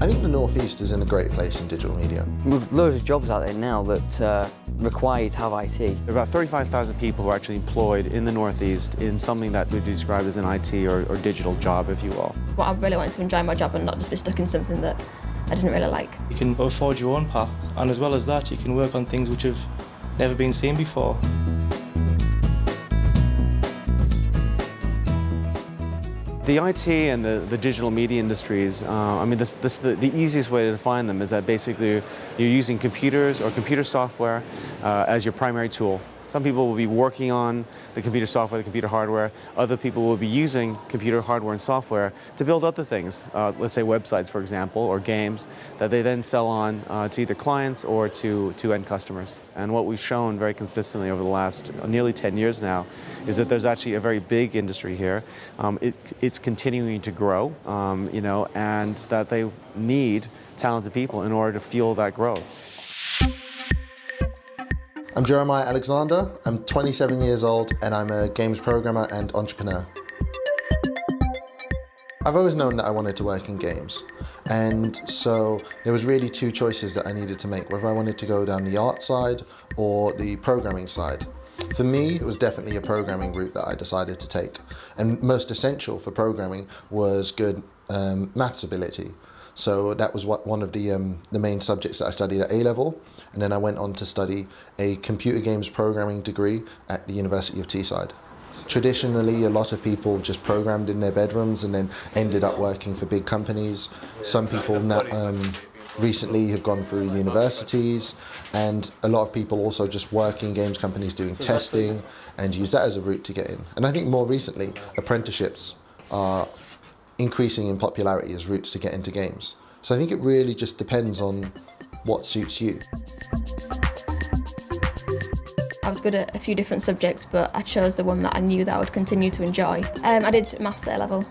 I think the North East is in a great place in digital media. There's loads of jobs out there now that require you to have IT. There are about 35,000 people who are actually employed in the North East in something that would be described as an IT or digital job, if you will. Well, I really wanted to enjoy my job and not just be stuck in something that I didn't really like. You can forge your own path, and as well as that, you can work on things which have never been seen before. The IT and the digital media industries, I mean, the easiest way to define them is that basically you're using computers or computer software as your primary tool. Some people will be working on the computer software, the computer hardware. Other people will be using computer hardware and software to build other things, let's say websites, for example, or games that they then sell on to either clients or to end customers. And what we've shown very consistently over the last nearly 10 years now is that there's actually a very big industry here. It's continuing to grow, you know, and that they need talented people in order to fuel that growth. I'm Jeremiah Alexander, I'm 27 years old and I'm a games programmer and entrepreneur. I've always known that I wanted to work in games, and so there was really two choices that I needed to make, whether I wanted to go down the art side or the programming side. For me, it was definitely a programming route that I decided to take, and most essential for programming was good maths ability. So that was one of the main subjects that I studied at A-level, and then I went on to study a computer games programming degree at the University of Teesside. Traditionally, a lot of people just programmed in their bedrooms and then ended up working for big companies. Some people now, recently have gone through universities, and a lot of people also just work in games companies doing testing and use that as a route to get in. And I think more recently, apprenticeships are increasing in popularity as routes to get into games. So I think it really just depends on what suits you. I was good at a few different subjects, but I chose the one that I knew that I would continue to enjoy. I did maths at A-level,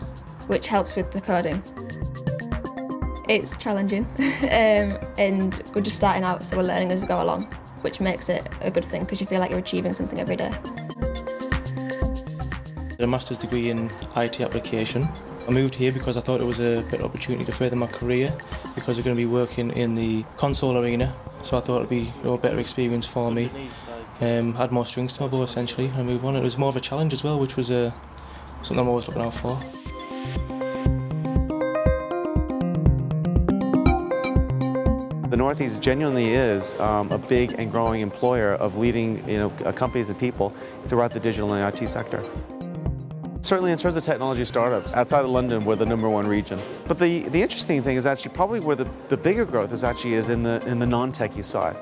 which helps with the coding. It's challenging, and we're just starting out, so we're learning as we go along, which makes it a good thing because you feel like you're achieving something every day. A master's degree in IT application. I moved here because I thought it was a better opportunity to further my career, because I'm going to be working in the console arena, so I thought it would be a better experience for me. Had more strings to my bow essentially when I moved on. It was more of a challenge as well, which was something I'm always looking out for. The Northeast genuinely is a big and growing employer of leading, companies and people throughout the digital and IT sector. Certainly in terms of technology startups, outside of London, we're the #1 region. But the interesting thing is actually probably where the bigger growth is in the non-techie side,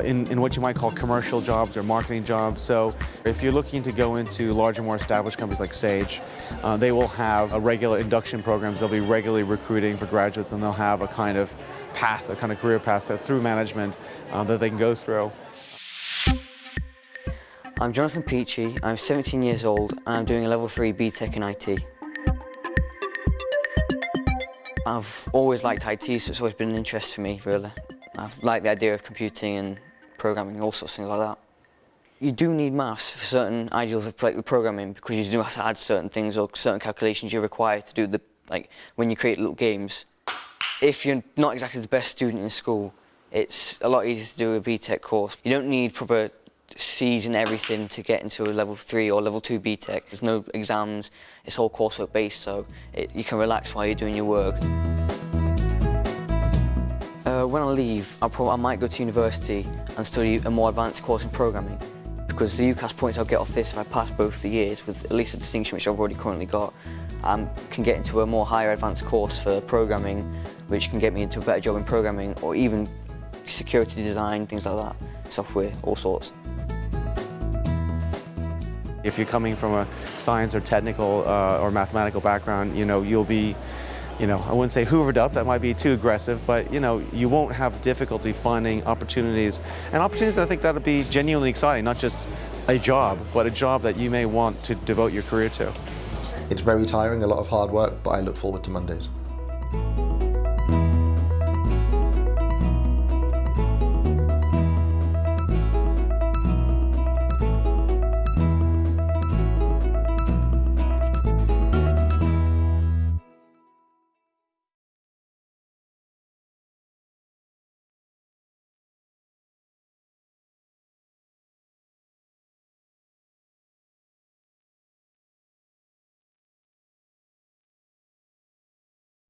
in what you might call commercial jobs or marketing jobs. So if you're looking to go into larger, more established companies like Sage, they will have a regular induction programs. They'll be regularly recruiting for graduates, and they'll have a kind of path, a kind of career path through management that they can go through. I'm Jonathan Peachy, I'm 17 years old and I'm doing a level 3 BTEC in IT. I've always liked IT, so it's always been an interest for me, really. I've liked the idea of computing and programming and all sorts of things like that. You do need maths for certain ideals of programming, because you do have to add certain things or certain calculations you're required to do, when you create little games. If you're not exactly the best student in school, it's a lot easier to do a BTEC course. You don't need proper C's and everything to get into a level 3 or level 2 BTEC. There's no exams, it's all coursework based, so you can relax while you're doing your work. When I leave, I might go to university and study a more advanced course in programming, because the UCAS points I'll get off this if I pass both the years with at least a distinction, which I've already currently got, can get into a more higher advanced course for programming, which can get me into a better job in programming, or even security design, things like that, software, all sorts. If you're coming from a science or technical or mathematical background, you'll be, I wouldn't say hoovered up, that might be too aggressive, but you won't have difficulty finding opportunities, and opportunities that I think that'll be genuinely exciting, not just a job, but a job that you may want to devote your career to. It's very tiring, a lot of hard work, but I look forward to Mondays.